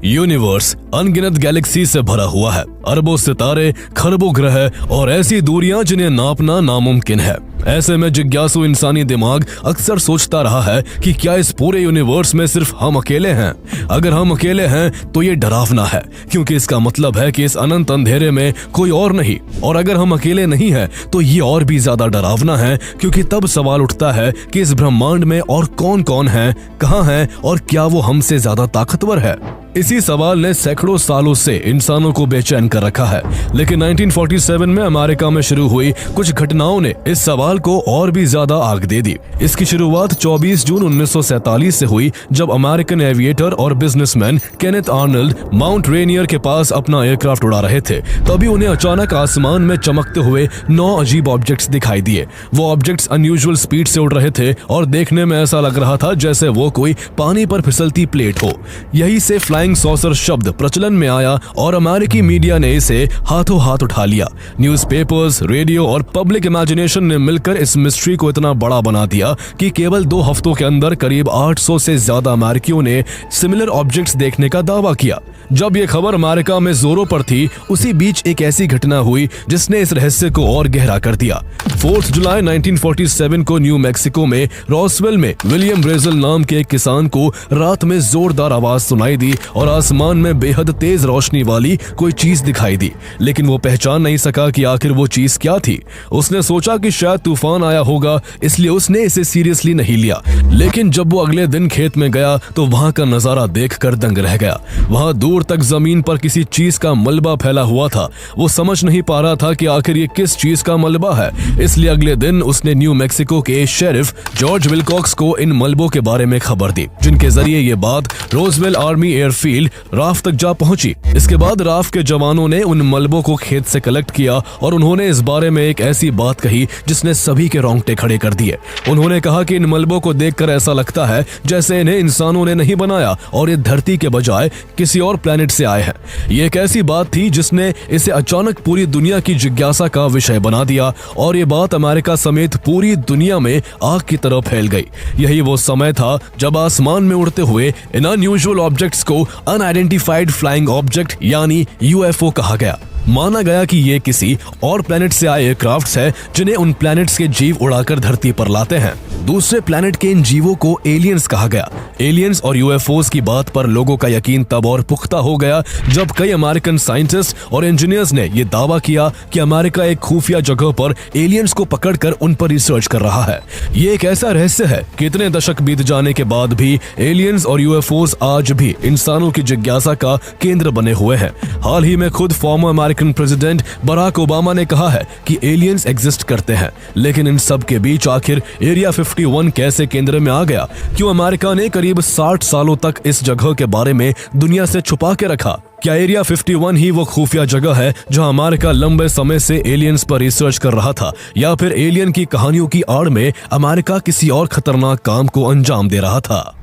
Universe अनगिनत Galaxy से भरा हुआ है। अरबों सितारे, खरबों ग्रह और ऐसी दूरियां जिन्हें नापना नामुमकिन है। ऐसे में जिज्ञासु इंसानी दिमाग अक्सर सोचता रहा है कि क्या इस पूरे यूनिवर्स में सिर्फ हम अकेले हैं? अगर हम अकेले हैं तो ये डरावना है, क्योंकि इसका मतलब है कि इस अनंत अंधेरे में कोई और नहीं। और अगर हम अकेले नहीं हैं तो ये और भी ज्यादा डरावना है, क्योंकि तब सवाल उठता है कि इस ब्रह्मांड में और कौन कौन है, कहां है और क्या वो हमसे ज्यादा ताकतवर है। इसी सवाल ने सैकड़ों सालों से इंसानों को बेचैन कर रखा है। लेकिन 1947 में अमेरिका में शुरू हुई कुछ घटनाओं ने इस सवाल को और भी ज्यादा आग दे दी। इसकी शुरुआत 24 जून 1947 से हुई, जब अमेरिकन एविएटर और businessman Kenneth Arnold mount Rainier के पास अपना एयरक्राफ्ट उड़ा रहे थे। तभी उन्हें अचानक आसमान में चमकते हुए 9 अजीब ऑब्जेक्ट्स दिखाई दिए। वो ऑब्जेक्ट्स अनयूजुअल स्पीड से उड़ रहे थे और देखने में ऐसा लग रहा था जैसे वो कोई पानी पर फिसलती प्लेट हो। यही से फ्लाइंग सॉसर शब्द प्रचलन में आया और अमेरिकी मीडिया ने इसे हाथों हाथ उठा लिया। न्यूज़पेपर्स, रेडियो और पब्लिक इमेजिनेशन ने मिलकर इस मिस्ट्री को इतना बड़ा बना दिया कि केवल 2 हफ्तों के अंदर करीब 800 से ज्यादा अमेरिकियों ने सिमिलर ऑब्जेक्ट्स देखने का दावा किया। जब ये खबर अमेरिका में जोरों पर थी, उसी बीच एक ऐसी घटना हुई जिसने इस रहस्य को और गहरा कर दिया। 4 जुलाई 1947 को न्यू मैक्सिको में रॉसवेल में विलियम ब्रेजल नाम के एक किसान को रात में जोरदार आवाज सुनाई दी और आसमान में बेहद तेज रोशनी वाली कोई चीज दिखाई दी। लेकिन वो पहचान नहीं सका कि आखिर वो चीज क्या थी। उसने सोचा कि शायद तूफान आया होगा, इसलिए उसने इसे सीरियसली नहीं लिया। लेकिन जब वो अगले दिन खेत में गया तो वहां का नजारा देखकर दंग रह गया। वहां दूर तक जमीन पर किसी चीज का मलबा फैला हुआ था। वो समझ नहीं पा रहा था कि आखिर ये किस चीज का मलबा है। इसलिए अगले दिन उसने न्यू मैक्सिको के शेरिफ जॉर्ज विलकॉक्स को इन मलबों के बारे में खबर दी, जिनके जरिए ये बात रोजवेल आर्मी एयरफील्ड राफ तक जा पहुंची। इसके बाद राफ के जवानों ने उन मलबों को खेत से कलेक्ट किया और उन्होंने इस बारे में एक ऐसी बात कही जिसने सभी के रोंगटे खड़े कर दिए। उन्होंने कहा कि इन मलबों को देखकर ऐसा लगता है जैसे इन्हें इंसानों ने नहीं बनाया और ये धरती के बजाय किसी और प्लेनेट से आए हैं। ये एक ऐसी बात थी जिसने इसे अचानक पूरी दुनिया की जिज्ञासा का विषय बना दिया और ये बात अमेरिका समेत पूरी दुनिया में आग की तरह फैल गई। यही वो समय था जब आसमान में उड़ते हुए इन अनयूजुअल ऑब्जेक्ट्स को अनआइडेंटिफाइड फ्लाइंग ऑब्जेक्ट यानी यूएफओ कहा गया। माना गया कि ये किसी और प्लेनेट से आए एयरक्राफ्ट्स हैं जिन्हें उन प्लेनेट्स के जीव उड़ाकर धरती पर लाते हैं। दूसरे प्लेनेट के इन जीवों को एलियंस कहा गया। एलियंस और यूएफओस की बात पर लोगों का यकीन तब और पुख्ता हो गया जब कई अमेरिकन साइंटिस्ट और इंजीनियर्स ने यह दावा किया कि अमेरिका एक खुफिया जगह पर एलियंस को पकड़कर उन पर रिसर्च कर रहा है। ये एक ऐसा रहस्य है कि इतने दशक बीत जाने के बाद भी एलियंस और यूएफओस आज भी इंसानों की जिज्ञासा का केंद्र बने हुए हैं। हाल ही में खुद former American president Barack Obama ने कहा है कि एलियंस एग्जिस्ट करते हैं। लेकिन इन सब के बीच आखिर एरिया 51 कैसे केंद्र में आ गया? क्यों अमेरिका ने करीब 60 सालों तक इस जगह के बारे में दुनिया से छुपा के रखा? क्या एरिया 51 ही वो खुफिया जगह है जहां अमेरिका लंबे समय से एलियंस पर रिसर्च कर रहा था, या फिर एलियन की कहानियों की आड़ में अमेरिका किसी और खतरनाक काम को अंजाम दे रहा था?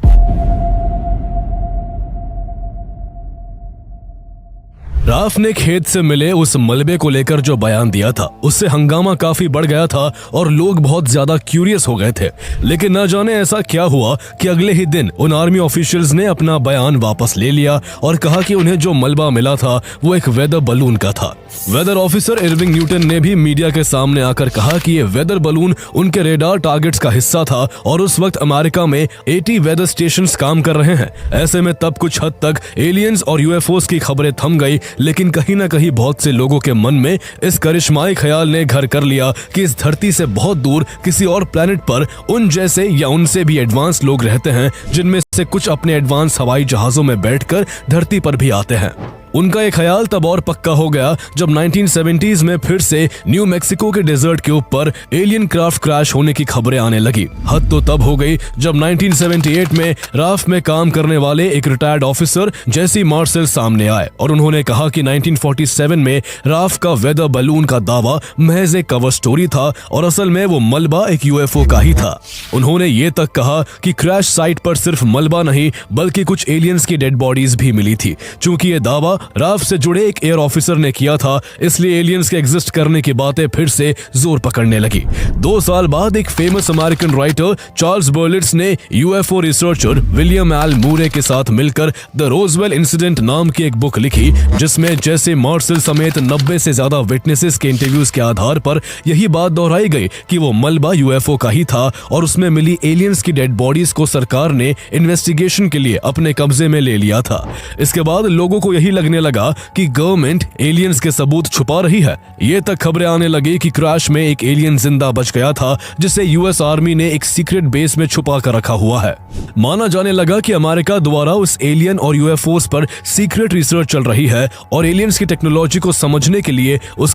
राफ ने खेत से मिले उस मलबे को लेकर जो बयान दिया था, उससे हंगामा काफी बढ़ गया था और लोग बहुत ज्यादा क्यूरियस हो गए थे। लेकिन न जाने ऐसा क्या हुआ कि अगले ही दिन उन आर्मी ऑफिशियल्स ने अपना बयान वापस ले लिया और कहा कि उन्हें जो मलबा मिला था वो एक वेदर बलून का था। वेदर ऑफिसर इरविंग न्यूटन ने भी मीडिया के सामने आकर कहा कि ये वेदर बलून उनके रेडार टारगेट्स का हिस्सा था और उस वक्त अमेरिका में 80 वेदर स्टेशंस काम कर रहे हैं। ऐसे में तब कुछ हद तक एलियंस और यूएफओस की खबरें थम गई, लेकिन कहीं ना कहीं बहुत से लोगों के मन में इस करिश्माई ख्याल ने घर कर लिया कि इस धरती से बहुत दूर किसी और प्लेनेट पर उन जैसे या उनसे भी एडवांस लोग रहते हैं, जिनमें से कुछ अपने एडवांस हवाई जहाजों में बैठकर धरती पर भी आते हैं। उनका एक ख्याल तब और पक्का हो गया जब 1970s में फिर से न्यू मैक्सिको के डेजर्ट के ऊपर एलियन क्राफ्ट क्रैश होने की खबरें आने लगी। हद तो तब हो गई जब 1978 में राफ में काम करने वाले एक रिटायर्ड ऑफिसर जेसी मार्शल सामने आए और उन्होंने कहा कि 1947 में राफ का वेदर बलून का दावा महज एक कवर स्टोरी था और असल में वो मलबा एक यूएफओ का ही था। उन्होंने ये तक कहा कि क्रैश साइट पर सिर्फ मलबा नहीं बल्कि कुछ एलियंस की डेड बॉडीज भी मिली थी। चूंकि ये दावा राफ से जुड़े एक एयर ऑफिसर ने किया था, इसलिए एलियंस के एग्जिस्ट करने की बातें फिर से जोर पकड़ने लगी। 2 साल बाद एक फेमस अमेरिकन राइटर चार्ल्स बर्लिट्स ने यूएफओ रिसर्चर विलियम एल मूरे के साथ मिलकर द रोजवेल इंसिडेंट नाम की एक बुक लिखी, जिसमें जैसे मार्शल समेत 90 से ज्यादा विटनेसेस के इंटरव्यूज के आधार पर यही बात दोहराई गई कि वो मलबा यूएफओ का ही था और उसमें मिली एलियंस की डेड बॉडीज को सरकार ने इन्वेस्टिगेशन के लिए अपने कब्जे में ले लिया था। इसके बाद लोगों को यही लगने लगा कि गवर्नमेंट एलियंस के सबूत छुपा रही है। ये तक खबरें आने लगी कि क्रैश में एक एलियन जिंदा बच गया था, जिसे यूएस आर्मी ने एक सीक्रेट बेस में छुपा कर रखा हुआ है। माना जाने लगा कि अमेरिका द्वारा उस एलियन और यूएफओस पर सीक्रेट रिसर्च चल रही है और एलियंस की टेक्नोलॉजी को समझने के लिए उस